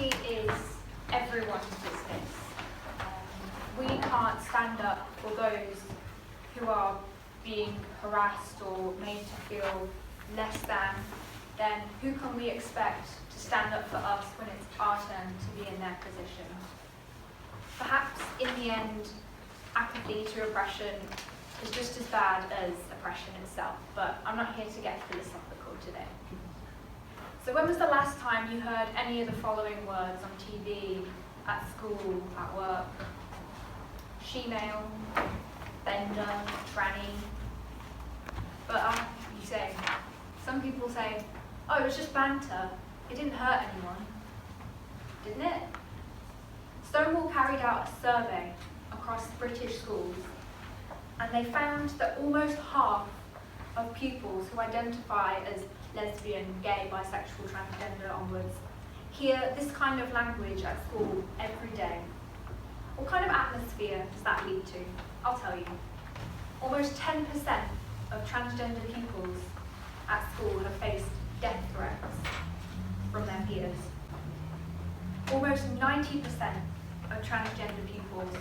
Sexuality is everyone's business. We can't stand up for those who are being harassed or made to feel less than. Then who can we expect to stand up for us when it's our turn to be in their position? Perhaps in the end, apathy to oppression is just as bad as oppression itself, but I'm not here to get philosophical today. So when was the last time you heard any of the following words on TV, at school, at work? She-male, bender, tranny. But you say, some people say, oh, it was just banter. It didn't hurt anyone. Didn't it? Stonewall carried out a survey across British schools, and they found that almost half of pupils who identify as lesbian, gay, bisexual, transgender onwards hear this kind of language at school every day. What kind of atmosphere does that lead to? I'll tell you. Almost 10% of transgender pupils at school have faced death threats from their peers. Almost 90% of transgender pupils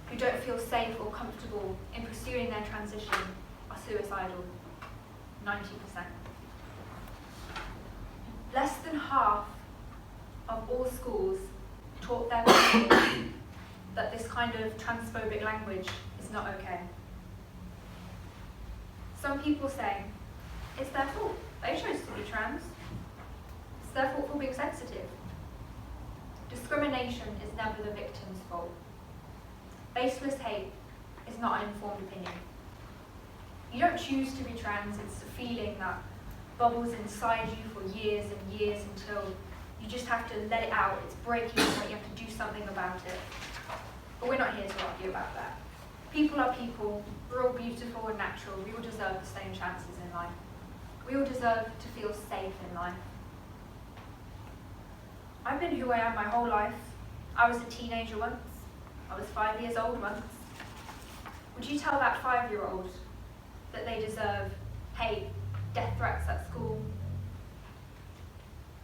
who don't feel safe or comfortable in pursuing their transition are suicidal. 90%. Less than half of all schools taught their pupils that this kind of transphobic language is not okay. Some people say, it's their fault. They chose to be trans. It's their fault for being sensitive. Discrimination is never the victim's fault. Baseless hate is not an informed opinion. You don't choose to be trans, it's a feeling that bubbles inside you for years and years until you just have to let it out. It's breaking point, you have to do something about it. But we're not here to argue about that. People are people, we're all beautiful and natural, we all deserve the same chances in life. We all deserve to feel safe in life. I've been who I am my whole life. I was a teenager once. I was 5 years old once. Would you tell that 5-year-old that they deserve hate, death threats at school,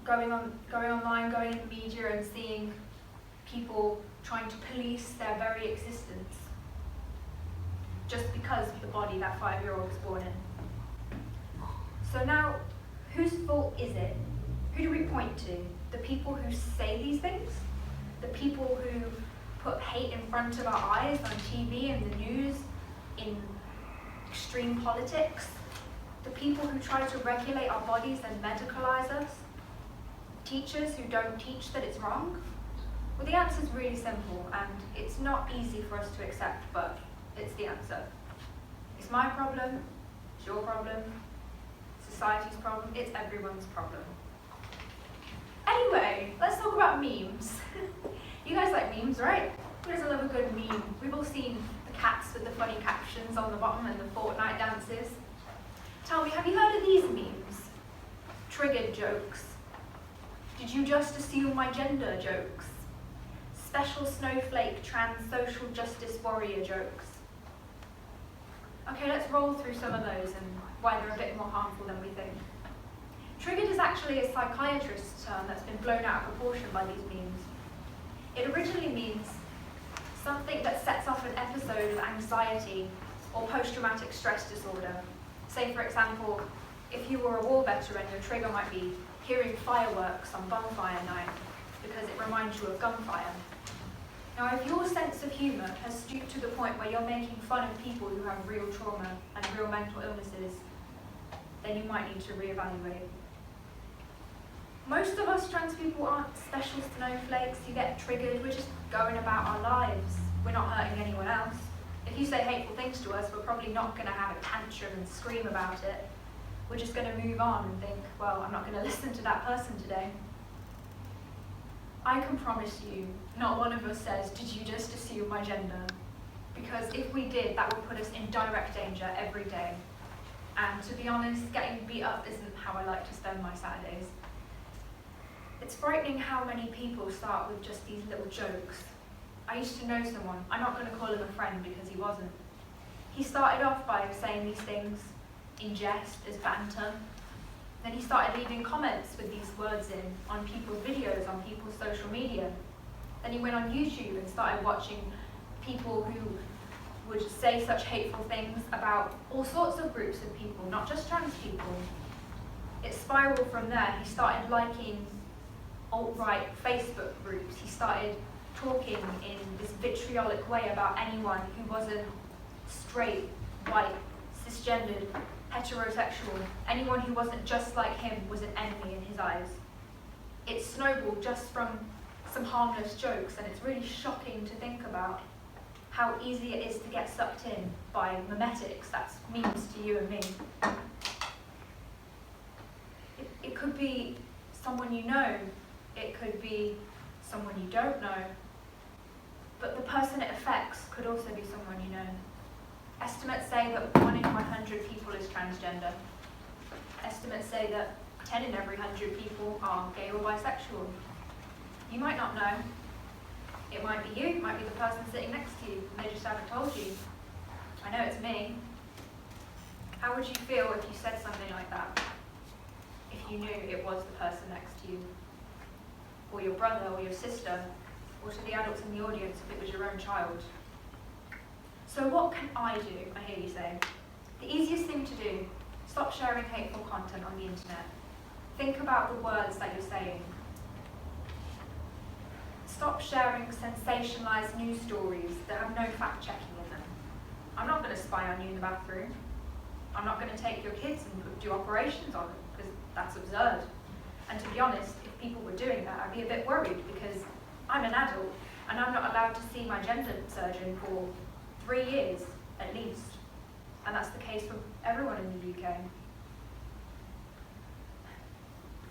going online, going in the media and seeing people trying to police their very existence just because of the body that 5-year-old was born in? So now, whose fault is it? Who do we point to? The people who say these things? The people who put hate in front of our eyes on TV and the news, in extreme politics? The people who try to regulate our bodies and medicalize us? Teachers who don't teach that it's wrong? Well, the answer is really simple, and it's not easy for us to accept, but it's the answer. It's my problem, it's your problem, society's problem, it's everyone's problem. Anyway, let's talk about memes. You guys like memes, right? Who doesn't love a good meme? We've all seen the cats with the funny captions on the bottom and the Fortnite dances. Tell me, have you heard of these memes? Triggered jokes. Did you just assume my gender jokes? Special snowflake trans social justice warrior jokes. Okay, let's roll through some of those and why they're a bit more harmful than we think. Triggered is actually a psychiatrist's term that's been blown out of proportion by these memes. It originally means something that sets off an episode of anxiety or post-traumatic stress disorder. Say, for example, if you were a war veteran, your trigger might be hearing fireworks on bonfire night because it reminds you of gunfire. Now, if your sense of humour has stooped to the point where you're making fun of people who have real trauma and real mental illnesses, then you might need to reevaluate. Most of us trans people aren't special snowflakes. You get triggered, we're just going about our lives. We're not hurting anyone else. If you say hateful things to us, we're probably not going to have a tantrum and scream about it. We're just going to move on and think, well, I'm not going to listen to that person today. I can promise you, not one of us says, did you just assume my gender? Because if we did, that would put us in direct danger every day. And to be honest, getting beat up isn't how I like to spend my Saturdays. It's frightening how many people start with just these little jokes. I used to know someone, I'm not going to call him a friend because he wasn't. He started off by saying these things in jest, as banter, Then he started leaving comments with these words in on people's videos, on people's social media. Then he went on YouTube and started watching people who would say such hateful things about all sorts of groups of people, not just trans people. It spiraled from there. He started liking alt-right Facebook groups. He started talking in this vitriolic way about anyone who wasn't straight, white, cisgendered, heterosexual. Anyone who wasn't just like him was an enemy in his eyes. It snowballed just from some harmless jokes, and it's really shocking to think about how easy it is to get sucked in by memetics, that's memes to you and me. It could be someone you know, it could be someone you don't know, but the person it affects could also be someone you know. Estimates say that 1 in 100 people is transgender. Estimates say that 10 in every 100 people are gay or bisexual. You might not know. It might be you, it might be the person sitting next to you, and they just haven't told you. I know it's me. How would you feel if you said something like that? If you knew it was the person next to you, or your brother, or your sister, or to the adults in the audience if it was your own child? So what can I do, I hear you say? The easiest thing to do, stop sharing hateful content on the internet. Think about the words that you're saying. Stop sharing sensationalized news stories that have no fact-checking in them. I'm not going to spy on you in the bathroom. I'm not going to take your kids and do operations on them, because that's absurd. And to be honest, if people were doing that, I'd be a bit worried, because I'm an adult, and I'm not allowed to see my gender surgeon for 3 years, at least. And that's the case for everyone in the UK.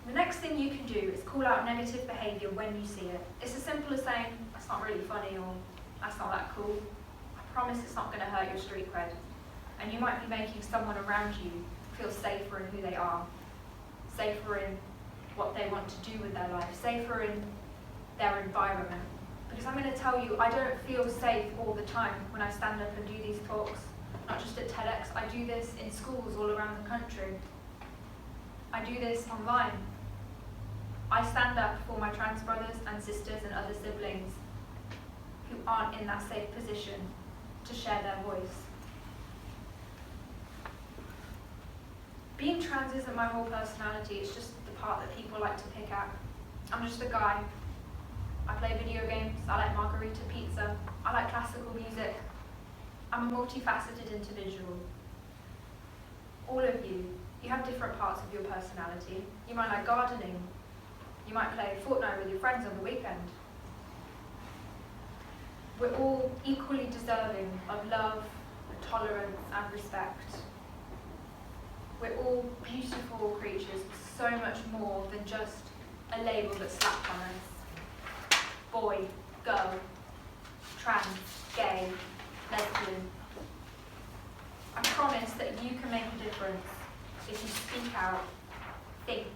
The next thing you can do is call out negative behaviour when you see it. It's as simple as saying, that's not really funny, or that's not that cool. I promise it's not going to hurt your street cred. And you might be making someone around you feel safer in who they are, safer in what they want to do with their life, safer in their environment. Because I'm going to tell you, I don't feel safe all the time when I stand up and do these talks, not just at TEDx. I do this in schools all around the country. I do this online. I stand up for my trans brothers and sisters and other siblings who aren't in that safe position to share their voice. Being trans isn't my whole personality, it's just the part that people like to pick at. I'm just a guy. I play video games, I like margarita pizza, I like classical music. I'm a multifaceted individual. All of you have different parts of your personality. You might like gardening. You might play Fortnite with your friends on the weekend. We're all equally deserving of love, tolerance, and respect. We're all beautiful creatures with so much more than just a label that's slapped on us. Boy, girl, trans, gay, lesbian. I promise that you can make a difference if you speak out, think,